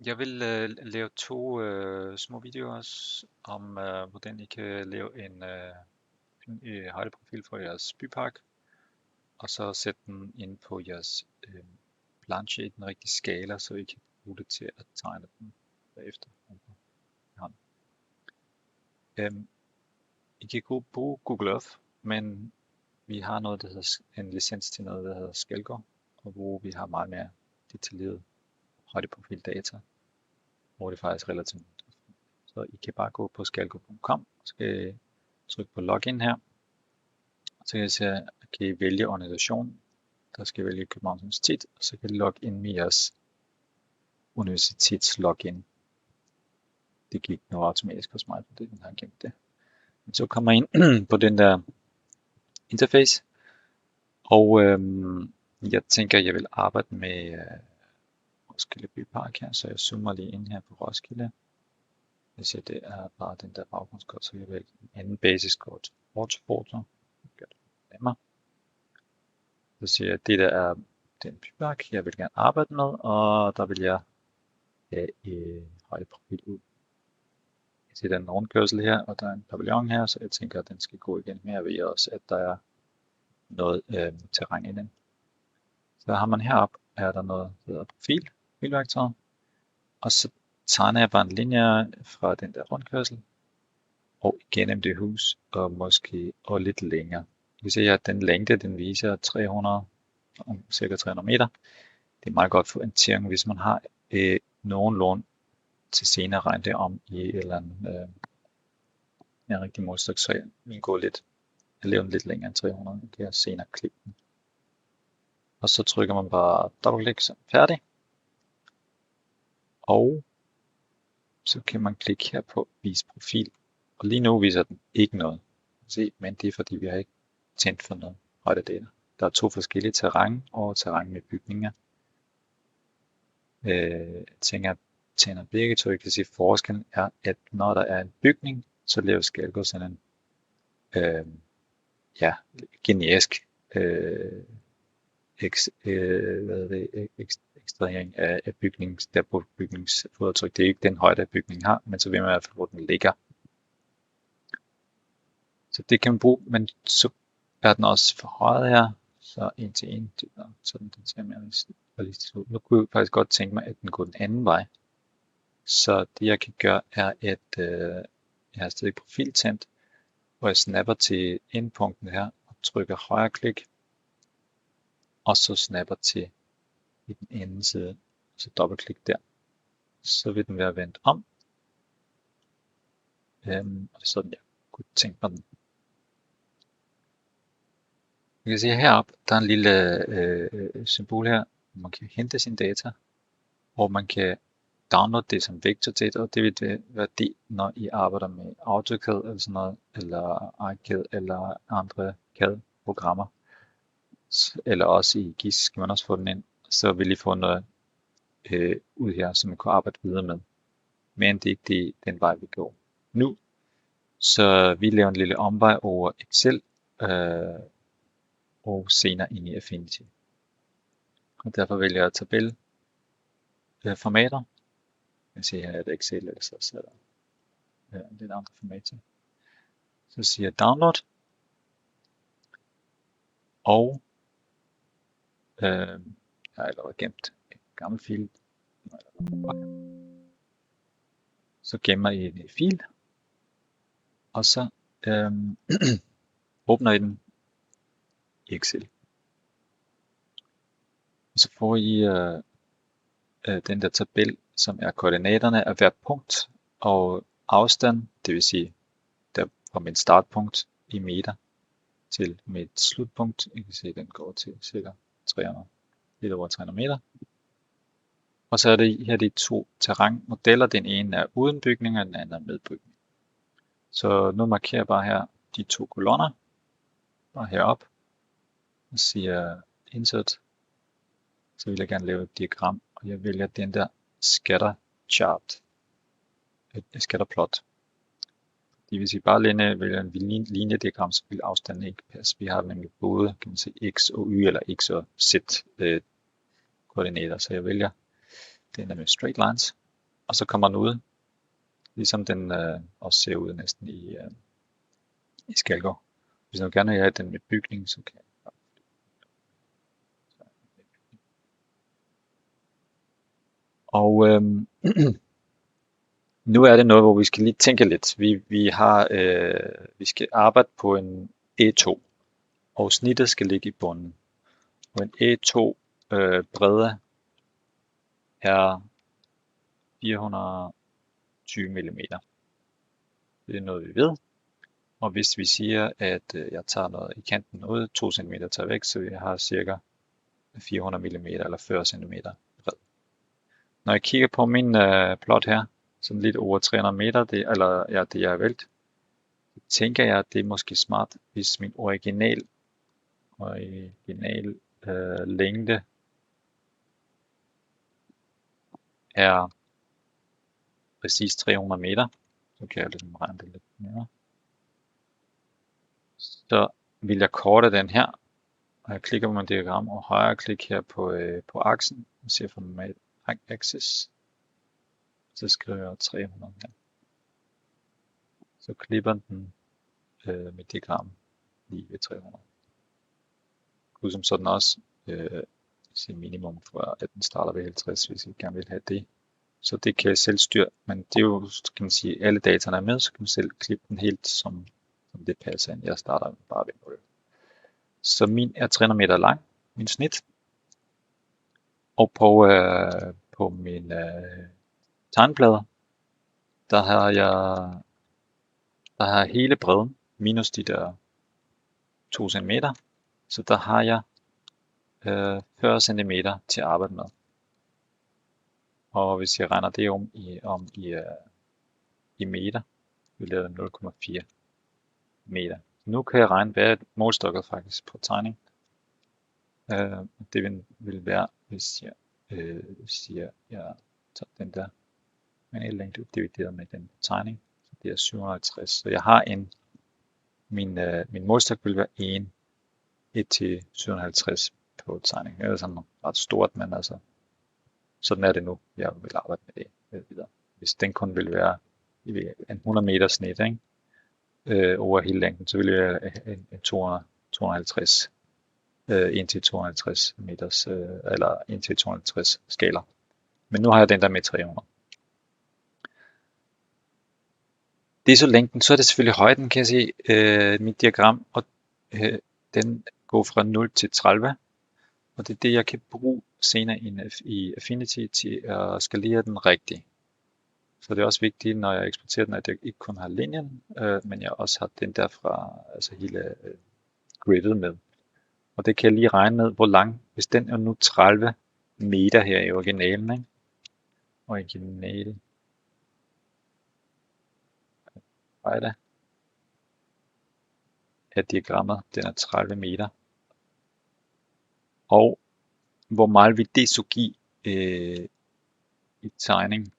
Jeg vil lave to små videoer om, hvordan I kan lave en højdeprofil for jeres bypark, og så sætte den ind på jeres planche i den rigtige skala, så I kan bruge det til at tegne den bagefter. I kan bruge Google Earth, men vi har noget, der hedder en licens til noget, der hedder Skalgo, og hvor vi har meget mere detaljeret højdeprofildata, hvor det faktisk er relativt. Så I kan bare gå på skalgo.com, så kan I trykke på login her, så kan I vælge organisation, der skal I vælge Københavns Universitet, og så kan I logge ind med jeres universitets login. Det gik noget automatisk hos mig, fordi den har gemt det. Men så kommer I ind på den der interface, og jeg tænker, at jeg vil arbejde med Roskilde Bypark her, så jeg zoomer lige ind her på Roskilde. Jeg siger, det er bare den der baggrundskort, så jeg vælger en anden basiskort, Autofoto. Så siger jeg, at det der er den bypark, jeg vil gerne arbejde med, og der vil jeg have højdeprofil ud. Jeg ser, der er en rundkørsel her, og der er en pavillon her, så jeg tænker, at den skal gå igen. Men jeg ved også, at der er noget terræn i den. Så har man heroppe, er der noget, der hedder profilværktøjet, og så tegner jeg bare en linje fra den der rundkørsel, og igennem det hus, og lidt længere. I kan se, at den længde, den viser cirka 300 meter. Det er meget godt for orientering, hvis man har nogenlunde til senere at regne det om i et eller andet en rigtig målstok, så jeg vil gå lidt, jeg laver den lidt længere end 300, kan jeg senere klippe den. Og så trykker man bare dobbeltklik som færdig. Og så kan man klikke her på vis profil. Og lige nu viser den ikke noget. Se, men det er fordi vi har ikke tændt for noget højdedata. Der er to forskellige terræn og terræn med bygninger. Jeg tænder begge to. Jeg kan sige, at forskellen er, at når der er en bygning, så laver Skalgo sådan en generisk ekstrahering af bygningsfodaftryk. Det er ikke den højde, bygningen har, men så ved man i hvert fald, hvor den ligger. Så det kan man bruge, men så er den også forhøjet her, så en til en, så den ser mere realistisk ud. Nu kunne jeg faktisk godt tænke mig, at den går den anden vej. Så det jeg kan gøre, er at jeg har stadig profil tændt, hvor jeg snapper til endpunkten her, og trykker højre klik, og så snapper til i den anden side, så dobbeltklik der. Så vil den være vendt om. Og det er sådan, jeg kunne tænke mig den. Vi kan se heroppe, der er en lille symbol her, hvor man kan hente sin data, og man kan downloade det som vektor-data, og det vil være det, når I arbejder med AutoCAD eller sådan noget, eller ArchiCAD eller andre CAD-programmer. Eller også i GIS skal man også få den ind, så vil I få noget ud her, som man kan arbejde videre med. Men det er ikke den vej, vi går nu. Så vi laver en lille omvej over Excel, og senere ind i Affinity. Og derfor vælger jeg tabelformater. Jeg ser her, at Excel eller så er der lidt andre formater. Så siger jeg download. Og jeg har allerede gemt en gammel fil. Så gemmer I en fil. Og så åbner I den i Excel. Og så får I den der tabel, som er koordinaterne af hvert punkt og afstand, det vil sige der fra mit startpunkt i meter til mit slutpunkt. I kan se, at den går til cirka 300, lidt over 300 meter. Og så er det her de to terrænmodeller. Den ene er uden bygning, og den anden er med bygning. Så nu markerer jeg bare her de to kolonner, bare herop, og siger insert. Så vil jeg gerne lave et diagram, og jeg vælger den der scatter chart, et scatterplot. Det vil sige, bare vælger en linjediagram, så vil afstanden ikke passe. Vi har nemlig både, kan man sige, x og y eller x og z koordinater, så jeg vælger den der med straight lines. og så kommer den ud, ligesom den også ser ud næsten i Skalgaard. Hvis du gerne vil have den med bygning, så kan jeg. Og nu er det noget, hvor vi skal lige tænke lidt. Vi skal arbejde på en E2, og snittet skal ligge i bunden. Og en E2 bredde er 420 mm. Det er noget, vi ved. Og hvis vi siger, at jeg tager noget i kanten ud, 2 cm tager væk, så jeg har cirka 400 mm eller 40 cm bred. Når jeg kigger på min plot her, sådan lidt over 300 meter, det jeg har valgt, så tænker jeg, at det er måske smart, hvis min original længde er præcis 300 meter. Så kan jeg ligesom regne det lidt mere. Så vil jeg korte den her, og jeg klikker på min diagram, og højre klik her på aksen, og ser format axis. Så skriver jeg 300 her. Så klipper den mit diagram lige ved 300. Kunne som sådan også sige minimum for, at den starter ved 50, hvis I gerne vil have det. Så det kan jeg selv styre, men det er jo, kan man sige, alle dataene er med, så kan man selv klippe den helt som det passer ind. Jeg starter bare ved 0. Så min er 300 meter lang, min snit. Og på min tegnplade, der har jeg hele bredden, minus de der 2 cm. Så der har jeg 40 cm til at arbejde med. Og hvis jeg regner det om i meter, vil det være 0,4 meter. Nu kan jeg regne, hvad er målstokket faktisk på tegning. Det vil være, hvis jeg siger, jeg tager den der manuelle længde divideret med den tegning, så det er 750. Så jeg har min målstok vil være 1 til 750 på tegning. Det er sådan ret stort, men altså, sådan er det nu. Jeg vil arbejde med det videre. Hvis den kun vil være en 100 meter snit, over hele længden, så vil det være en 250 indtil 250 meters, eller indtil 250 skaler. Men nu har jeg den der med 300. Det er så længden, så er det selvfølgelig højden, kan jeg se, mit diagram, og den går fra 0 til 30, og det er det, jeg kan bruge senere i Affinity til at skalere den rigtigt. Så det er også vigtigt, når jeg eksporterer den, at jeg ikke kun har linjen, men jeg også har den derfra, altså hele gridet med. Og det kan jeg lige regne med, hvor lang, hvis den er nu 30 meter her i originalen, ikke? Original. Hvad er det? Af diagrammet, den er 30 meter. Og hvor meget vil det så give i tegning?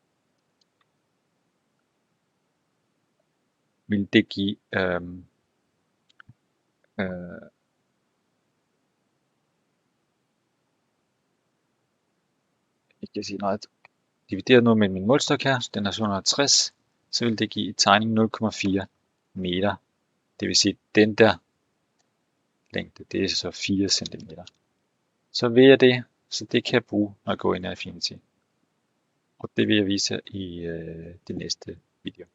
Vil det give jeg kan sige noget. Divideret nu med min målstok her, så den er 750, så vil det give i tegning 0,4 meter. Det vil sige, den der længde, det er så 4 cm. Så ved jeg det, så det kan jeg bruge, når jeg går ind i Affinity. Og det vil jeg vise i det næste video.